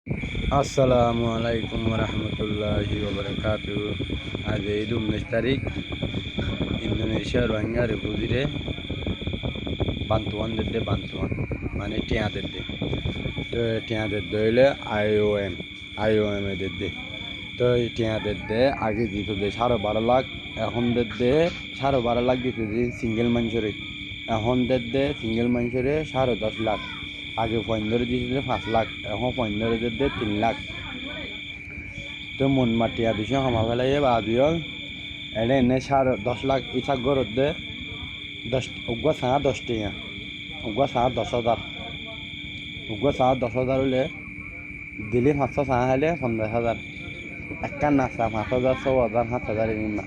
আসসালামু আলাইকুম রহমতুল্লাহি ওবরাকাতু। আজ ঈদ 19 তারিখ। ইন্দোনেশিয়া রোহিঙ্গা রিফিউজিরে বান্তুয়ান দেদে বান্তুয়ান মানে টিয়া দেদে। তো টিয়া দেদে হইলে আইওএম এ দেদে। তো এই টিয়া দেদে আগে দিত দে 12.5 লাখ, এখন দেদে 12.5 লাখ দিত যে সিঙ্গেল মানুষরে। এখন দেদে সিঙ্গেল মানুষরে 10.5 লাখ। আগে পয়েন্টরে দিয়েছিল 5 লাখ, এখন পয়েন্টরে দেদে 3 লাখ। তো মন মাটিয়া দিছে সমা ফেলাই বাদিও এনে এনে 10.5 লাখ ইচ্ছা গরত দে 10 উগুয়া সাহা 10,000 উগুয়া সাহা 10,000 হলে দিলি 500 সাহা হলে 50,000 একটা নাচা 5,000 6,000 7,000 এমনি না।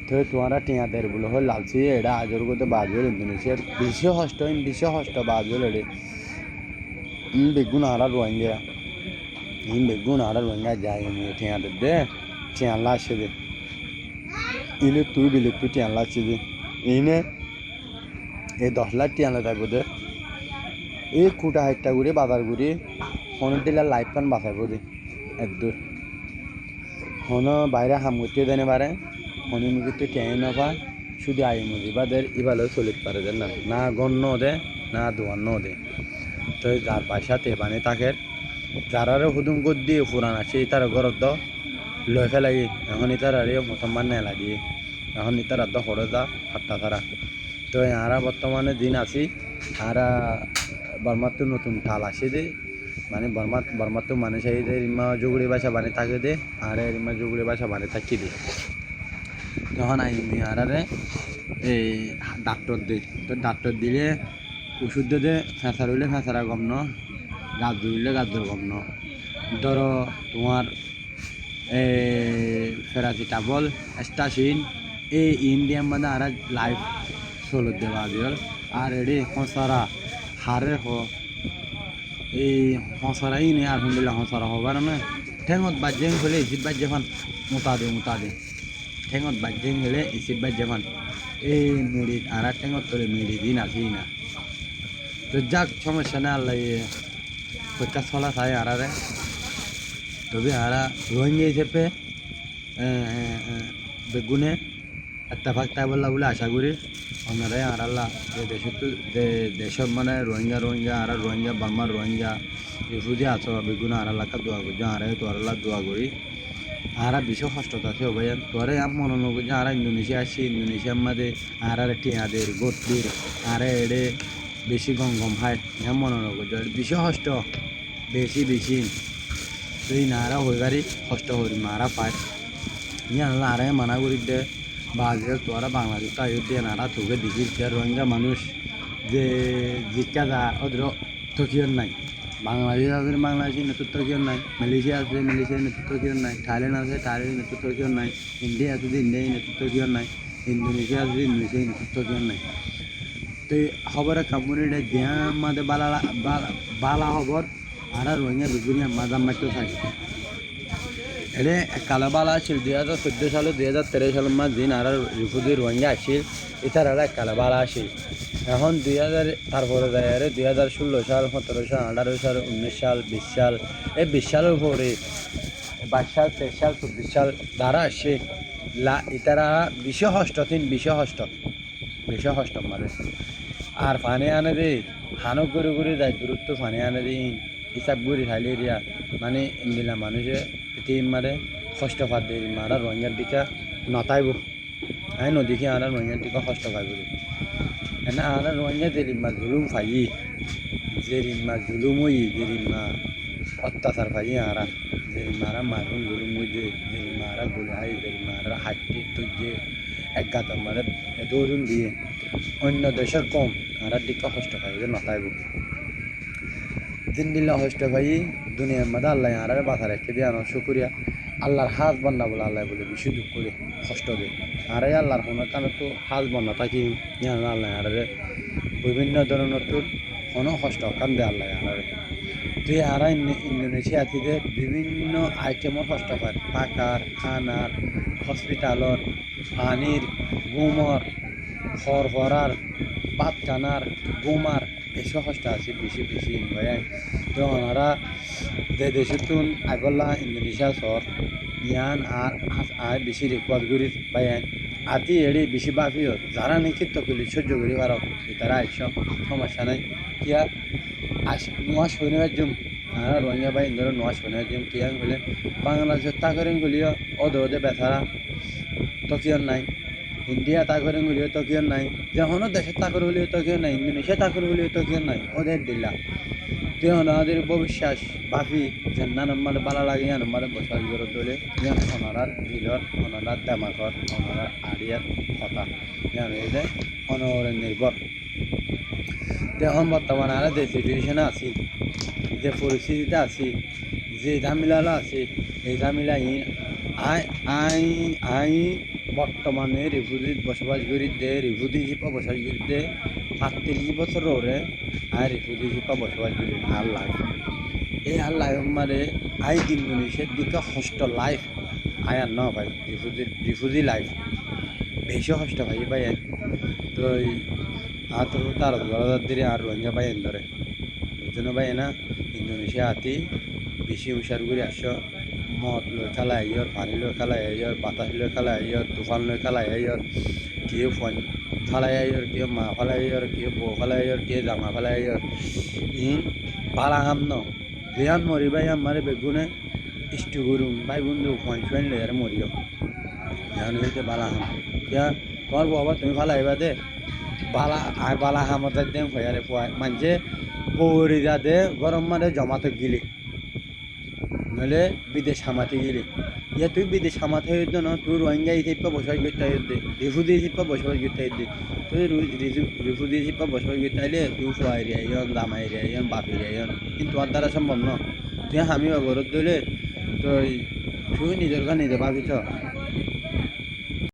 তো তোমারা টিয়া দের বলে হল লালছি এটা আজর করতে বাজল ইন্দোনেশিয়ার বিশ্ব হষ্ট বাজল এড়ে বেগুন হারা রোহিঙ্গা বেগুন হারা রোহিঙ্গা যায় টিয়া দে টিয়া লাশে দে ইলে তুই বিলে তুই টিয়া লাশে দে ইনে এই 10 লাখ টিয়া লাগাইব দে এই কুটা হাইটটা ঘুরে বাজার ঘুরে হনের দিলে লাইফ পান বাঁচাইব দে একদূর হন বাইরে হাম করতে দেনে পারে হনি মুখে টেনে না পায় শুধু আই মুদি বাদের ইবালেও চলিতে পারে দেন না না গণ্য দে না দোয়ান্ন দে। তো যার পয়সাতে বানে তাকে যারারও হুদুম কর দিয়ে পুরান আছে তার ঘরত দ লয় ফেলাই এখন ইতার আরে মুসলমান নেলা দিয়ে এখন ইতার আদ হরে যা হাট্টা তারা। তো আরা বর্তমানে দিন আছি আরা বর্মার তো নতুন ঠাল আসে দে মানে বর্মার তো মানুষ এই যে রিমা জুগুড়ি বাসা বানে থাকে দে আর রিমা জুগুড়ি বাসা বানে থাকি দে। তখন আইমি আরারে এই ডাক্তার দে তো ডাক্তার দিলে ওষুধ দে ফেঁসার হইলে ফেঁসারা গম ন গাছ ধরলে গাছ ধর গম ন ধরো তোমার ফেরাসিটামল অ্যাস্টাসিন এই ইন্ডিয়ান মানে আর লাইফ চলো দেওয়া দিল আর এডি হসারা হারে হ এই হসারাই নেই আলহামদুলিল্লাহ হসারা হবার না ঠেঙত বাজ্যেং হলে ইসিট বাজ্যে ফান মোতা দে ঠেঙত বাজ্যেং হলে ইসিট বাজ্যে ফান এই মুড়ি আর ঠেঙত তোলে মুড়ি দিন আসি না। তো যাক সমস্যা না আল্লাহ পরীক্ষা চলা চাই আরারে তবে আরা রোহিঙ্গা হিসেবে বেগুনে এত্তাফাক তাই বললা বলে আশা করি আপনারাই আর আল্লাহ দেশের মানে রোহিঙ্গা আর রোহিঙ্গা বার্মার রোহিঙ্গা রিফিউজি আছো বেগুনে আর আল্লাহকে দোয়া করছো আরে তো আল্লাহ দোয়া করি আর বিশ্ব কষ্টতা আছে ভাইয়া তোরে আম মনে নব যে আর ইন্দোনেশিয়া আসছি ইন্দোনেশিয়ার মাঝে আর টিয়াদের গোটলির আর এড়ে বেশি গম হায় এম মনে নব বিশ্ব কষ্ট বেশি তুই নারা হয়ে গাড়ি কষ্ট করি মারা পায় আল্লাহ আরে মানা করি দে বাজে তোরা বাংলাদেশ তাই দিয়ে নারা তোকে দেখি রোহিঙ্গা মানুষ যে জিজ্ঞা যা ওদের তকিয়র নাই বাংলাদেশ আছে বাংলাদেশি নেতৃত্ব কেউ নাই মালয়েশিয়া আছে মালয়েশিয়ার নেতৃত্ব কেউ নাই থাইল্যান্ড আছে থাইল্যান্ডের নেতৃত্ব কেউ নাই ইন্ডিয়া আছে ইন্ডিয়ার নেতৃত্ব কেউ নাই ইন্দোনেশিয়া আছে ইন্দোনেশিয়ার নেতৃত্ব কেউ নাই। তো খবরের কোম্পানিটা দিয়া মাঝে বালা খবর আর রোহিঙ্গা বেগুনি মাঝাম মারতে থাকে এনে কালো বালা আসছিল 2014 সালে 2013 সালের মাঝ দিন আর রিফিউজি রোহিঙ্গা আসছিল এটার আর কালো বালা আসে এখন 2000 তারপরে যায় আরে 2016 সাল 17 সাল 18 সাল 19 সাল 20 সাল এই 20 সালের পরে 22 সাল 23 সাল 24 সাল দ্বারা আসে ইতারা বিশ্ব হষ্ট মারে আর ফানে আনে দে হানো করে যায় দূরত্ব ফানে আনে দে হিসাব করে থাইলে এরিয়া মানে ইন্দিলা মানুষে তিন মারে কষ্ট পাত দিয়ে মারা রোহিঙ্গার দিকে নতাইব আই নদীকে আর রোহিঙ্গার দিকে কষ্ট পাইব এনে আর রোহিঙ্গা যেরিমা জুলুম ফাই যেরিমা জুলুম হই যেরিমা অত্যাচার ফাই আরা যেরিমারা মারুন জুলুম হই যেরিমারা গুলাই যেরিমারা হাঁটতে তুই এক গাতার মারে দৌড়ুন দিয়ে অন্য দেশের কম আর দিকে কষ্ট পাইব নতাইব দিন দিল্লা কষ্ট পাই দুনিয়ার মধ্যে আল্লাহ আর বাধা রেখে দিয়ে আনো শুকুরিয়া আল্লাহর হাজ বন্যা বলে আল্লাহ বলে বেশি দুঃখ করে কষ্ট দেয় আর আল্লাহর কোনো কারণে তো হাজ বন্যা থাকি আল্লাহ আর বিভিন্ন ধরনের তোর কোনো কষ্ট কান্দে আল্লাহ আর তুই আর ইন্দোনেশিয়া থেকে বিভিন্ন আইটেমর কষ্ট পায় পাকার খানার হসপিটালর পানির গুমর খড় ভরার পাত কানার গুমার বেশি কষ্ট আছে বেশি বেশি ভাই তো ওনারা যে দেশতুন আগলা ইন্দোনেশিয়া শহর ইয়ান আর বেশি রেকর্ড করি ভাই আতি এড়ি বেশি বাফিও যারা নাকি তকলি সহ্য করি পারো তারা আইস সমস্যা নাই কিয়া নোয়া শনিবার জুম আর রোহিঙ্গা ভাই ইন্দোর নোয়া শনিবার জুম কিয়া বলে বাংলাদেশের তাকরেন গুলিও ওদে ওদে বেচারা তকিয়ন নাই ইন্ডিয়া তাকরেন গুলিও তকিয়ন নাই যখনও দেশের তাকর হলিও তকিয়ন নাই ইন্দোনেশিয়া তাকর হলিও তকিয়ন নাই ওদের দিল্লা তুই ওনাদের ভবিষ্যাস বাফি যে না নম্বরে বালা লাগে ইয়া নম্বরে বসাল করে তোলে ইয়ান ওনারার ভিলর ওনারার দামাকর ওনারার আড়িয়ার কথা ইয়ান এলে অনরের নির্ভর এখন বর্তমানে আর যে সিচুয়েশনে আছি যে পরিস্থিতিতে আছি যে ঝামেলালো আছে এই ঝামেলা আই আই আই বর্তমানে রিফিউজিত বসবাস করি দে রিফিউজি হিসেবে বসবাস করি দে 38 বছর ওরে আই রিফিউজি হিসেবে বসবাস করি আর লাইফ এই আর লাইফ মানে আই ইন্দোনেশিয়ার দিকে হোস্টেল লাইফ আই আর ন ভাই রিফিউজি লাইফ বেশি কষ্ট ভাই ভাই তো আর তো তার গলাদার দিরে আর রোহিঙ্গা ভাই ধরে বুঝছেন ভাই না ইন্দোনেশিয়া আতি বেশি হুশার করে আসো মদ লই খেলা আইয়র পানি লই খেলা আইয়র বাতাস লই খেলা আইয়র তুফান লই খেলা আইয়র কেউ ফোন ফালাই আইয়র কেউ মা ফালাই আইয়র কেউ বউ ফালাই আইয়র কেউ জামা ফালাই আইয়র ইন বালা হাম ন রিয়ান মরি ভাই আমারে বেগুনে ইষ্টু করুন ভাই বন্ধু ফোন ফোন লই আর মরিও জানো হইতে বালা হাম কিয়া তোমার বাবা তুমি ফালাই আইবা দে বালা আই বালা হামতে দেন ফয়ারে ফয় মানছে বউরি যা দে গরম মানে জমাতে গিলি নইলে বিদেশ হামাতে গেলে ইয়া তুই বিদেশ হামাতে হইতো না তুই রোহিঙ্গা হিসেবে বসবাস করতে হইতে রিফিউজি হিসেবে বসবাস করতে হইতে তুই রিফিউজি হিসেবে বসবাস করতে হইলে তুই ফুয়া এরিয়া ইয়ন দামা এরিয়া ইয়ন বাপ এরিয়া ইয়ন কিন্তু আর দ্বারা সম্ভব ন তুই আমি ঘরত দিলে তুই নিজের নিজে ভাবিছ